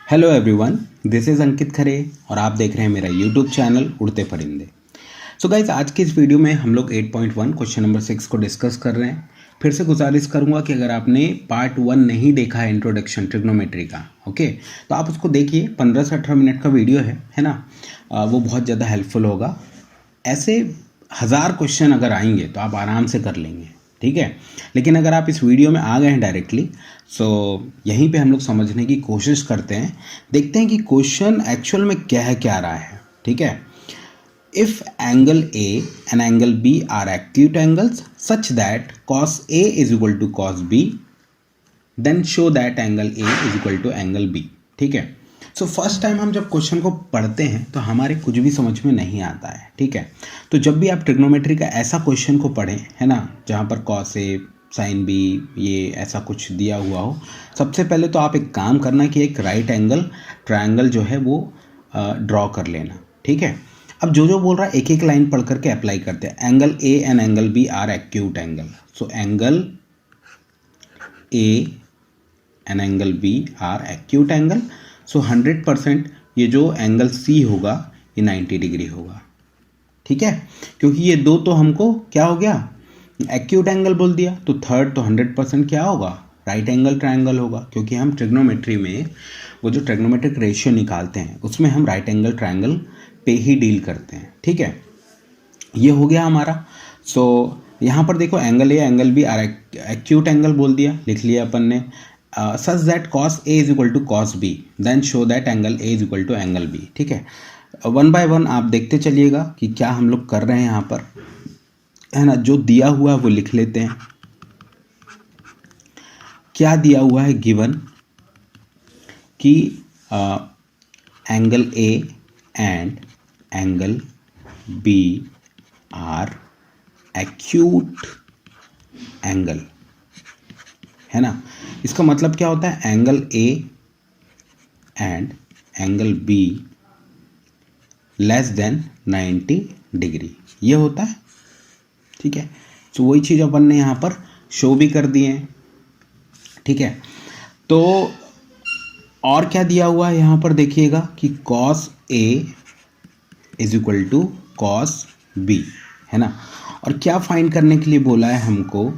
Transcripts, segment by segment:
Hello everyone, this is अंकित खरे और आप देख रहे हैं मेरा यूट्यूब चैनल उड़ते परिंदे। सो गाइज, आज की इस वीडियो में हम लोग 8.1 क्वेश्चन नंबर 6 को डिस्कस कर रहे हैं। फिर से गुजारिश करूंगा कि अगर आपने पार्ट 1 नहीं देखा है इंट्रोडक्शन ट्रिग्नोमेट्री का, ओके, तो आप उसको देखिए। 15 से 18 मिनट का वीडियो है ना। वो बहुत ज़्यादा हेल्पफुल होगा। ऐसे 1000 क्वेश्चन अगर आएंगे तो आप आराम से कर लेंगे, ठीक है। लेकिन अगर आप इस वीडियो में आ गए हैं डायरेक्टली, सो यहीं पे हम लोग समझने की कोशिश करते हैं, देखते हैं कि क्वेश्चन एक्चुअल में क्या रहा है, ठीक है। If angle A and angle B are acute angles such that cos A is equal to cos B, then show that angle A is equal to angle B, ठीक है। सो फर्स्ट टाइम हम जब question को पढ़ते हैं तो हमारे कुछ भी समझ में नहीं आता है, ठीक है। तो जब भी आप ट्रिग्नोमेट्री का ऐसा क्वेश्चन को पढ़ें, है ना, जहाँ पर कॉस ए साइन बी ये ऐसा कुछ दिया हुआ हो, सबसे पहले तो आप एक काम करना कि एक राइट एंगल ट्रायंगल जो है वो ड्रॉ कर लेना, ठीक है। अब जो बोल रहा है एक एक लाइन पढ़ करके अप्लाई करते हैं। Angle A and angle B are acute angle, so angle A and angle B are acute angle. So 100% ये जो एंगल सी होगा ये 90 डिग्री होगा, ठीक है। क्योंकि ये दो तो हमको क्या हो गया, एक्यूट एंगल बोल दिया, तो थर्ड तो 100% क्या होगा, राइट एंगल ट्रायंगल होगा। क्योंकि हम ट्रिग्नोमेट्री में वो जो ट्रिग्नोमेट्रिक रेशियो निकालते हैं उसमें हम राइट एंगल ट्रायंगल पे ही डील करते हैं, ठीक है। ये हो गया हमारा। सो यहाँ पर देखो angle A angle B are acute angle बोल दिया, लिख लिया अपन ने। Such that cos A is equal to cos B, then show that angle A is equal to angle B, ठीक है। वन बाय वन आप देखते चलिएगा कि क्या हम लोग कर रहे हैं यहाँ पर, है ना। जो दिया हुआ है वो लिख लेते हैं। क्या दिया हुआ है, गिवन कि angle A and angle B are acute angle, है ना। इसका मतलब क्या होता है, angle A and angle B less than 90 degree, ये होता है, ठीक है। तो वही चीज़ अपन ने यहाँ पर शो भी कर दिए हैं, ठीक है। तो और क्या दिया हुआ है यहाँ पर देखिएगा कि cos A is equal to cos B, है ना। और क्या फाइंड करने के लिए बोला है हमको,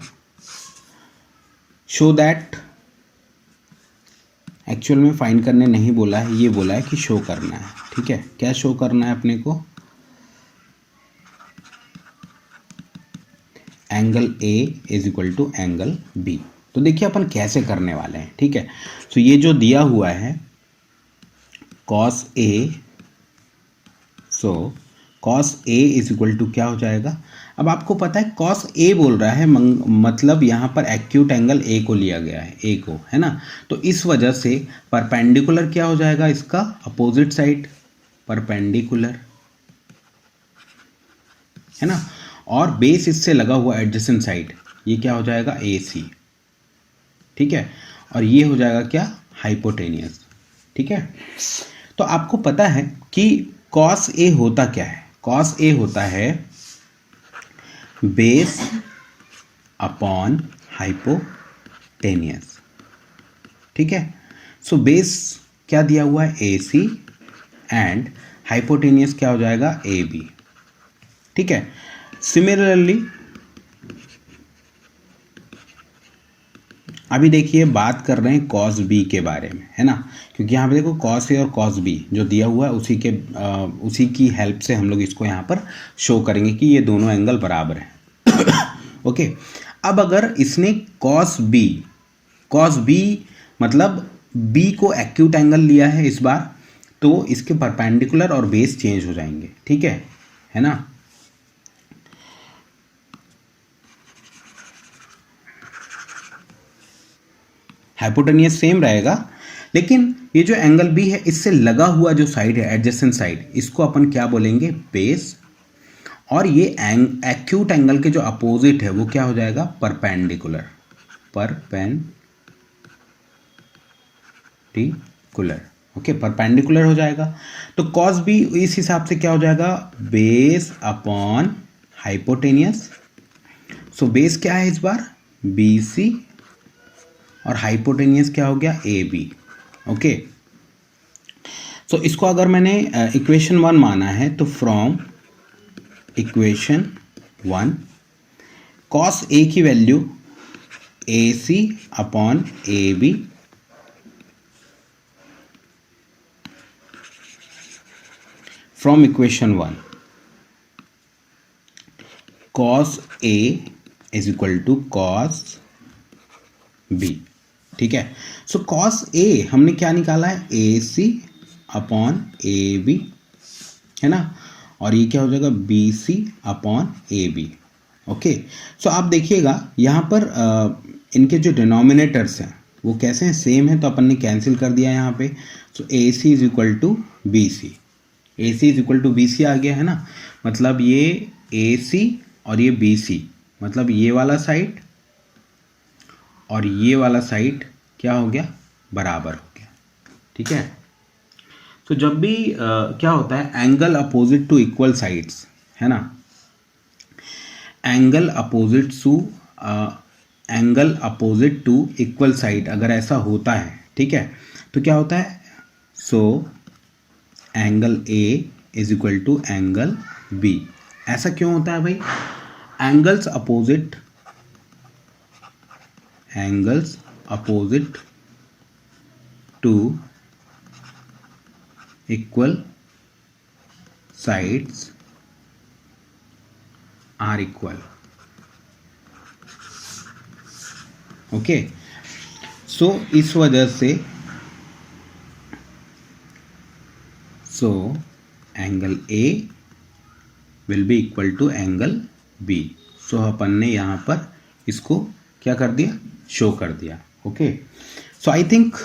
शो दैट, एक्चुअल में फाइंड करने नहीं बोला है, ये बोला है कि शो करना है, ठीक है। क्या शो करना है अपने को, angle A is equal to angle B. तो देखिए अपन कैसे करने वाले हैं, ठीक है। तो ये जो दिया हुआ है cos A, so cos A is equal to क्या हो जाएगा। अब आपको पता है कॉस ए बोल रहा है, मतलब यहाँ पर एक्यूट एंगल ए को लिया गया है, ए को, है ना। तो इस वजह से परपेंडिकुलर क्या हो जाएगा, इसका अपोजिट साइड परपेंडिकुलर, है ना। और बेस इससे लगा हुआ एडजेसेंट साइड, ये क्या हो जाएगा, ए सी, ठीक है। और ये हो जाएगा क्या, हाइपोटेनियस, ठीक है। तो आपको पता है कि कॉस ए होता क्या है, कॉस ए होता है बेस अपॉन हाइपोटेनियस, ठीक है। सो बेस क्या दिया हुआ है, ए सी, एंड हाइपोटेनियस क्या हो जाएगा, ए बी, ठीक है। सिमिलरली अभी देखिए बात कर रहे हैं कॉस बी के बारे में, है ना। क्योंकि यहाँ पे देखो कॉस ए और कॉस बी जो दिया हुआ है उसी की हेल्प से हम लोग इसको यहाँ पर शो करेंगे कि ये दोनों एंगल बराबर हैं। ओके। अब अगर इसने कॉस बी मतलब बी को एक्यूट एंगल लिया है इस बार, तो इसके परपेंडिकुलर और बेस चेंज हो जाएंगे, ठीक है ना। हाइपोटेनियस सेम रहेगा, लेकिन ये जो एंगल बी है इससे लगा हुआ जो साइड है एडजेसेंट साइड, इसको अपन क्या बोलेंगे, बेस। और ये एक्यूट एंगल के जो अपोजिट है वो क्या हो जाएगा, परपेंडिकुलर, ओके, परपेंडिकुलर हो जाएगा। तो कॉस बी इस हिसाब से क्या हो जाएगा, base upon hypotenuse. So base क्या है इस बार, बी सी, और हाइपोटेनियस क्या हो गया, ए बी, ओके। सो इसको अगर मैंने इक्वेशन 1 माना है तो फ्रॉम इक्वेशन 1 कॉस ए की value A C upon A B from equation 1 cos A is equal to cos B. ठीक है, सो कॉस ए हमने क्या निकाला है, ए सी अपॉन ए बी, है ना, और ये क्या हो जाएगा, B C upon A B. Okay, so आप देखिएगा यहाँ पर इनके जो डिनोमिनेटर्स हैं वो कैसे हैं, सेम है, तो अपन ने कैंसिल कर दिया यहाँ पे। So A C is equal to B C, A C is equal to B C आ गया, है ना, मतलब ये ए सी और ये बी सी, मतलब ये वाला साइड और ये वाला साइड क्या हो गया, बराबर हो गया। ठीक है, तो जब भी क्या होता है, angle opposite to equal sides, है ना, angle opposite to equal side अगर ऐसा होता है, ठीक है, तो क्या होता है, so angle A is equal to angle B. ऐसा क्यों होता है भाई, angles opposite to equal sides are equal. Okay, so इस वजह से angle A will be equal to angle B. So अपन ने यहाँ पर इसको क्या कर दिया, शो कर दिया। ओके, सो आई थिंक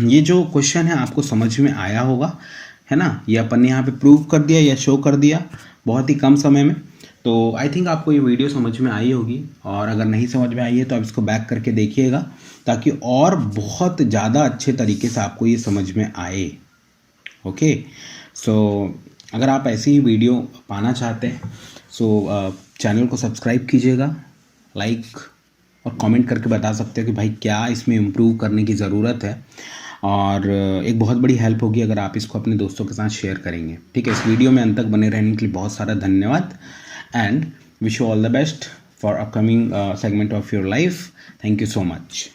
ये जो क्वेश्चन है आपको समझ में आया होगा, है ना, ये अपन ने यहाँ पे प्रूव कर दिया या शो कर दिया बहुत ही कम समय में। तो आई थिंक आपको ये वीडियो समझ में आई होगी, और अगर नहीं समझ में आई है तो आप इसको बैक करके देखिएगा ताकि और बहुत ज़्यादा अच्छे तरीके से आपको ये समझ में आए। ओके, सो अगर आप ऐसी ही वीडियो पाना चाहते हैं सो चैनल को सब्सक्राइब कीजिएगा, लाइक और कमेंट करके बता सकते हो कि भाई क्या इसमें इम्प्रूव करने की ज़रूरत है, और एक बहुत बड़ी हेल्प होगी अगर आप इसको अपने दोस्तों के साथ शेयर करेंगे। ठीक है, इस वीडियो में अंत तक बने रहने के लिए बहुत सारा धन्यवाद, and wish you all the best for upcoming segment of your life. Thank you so much.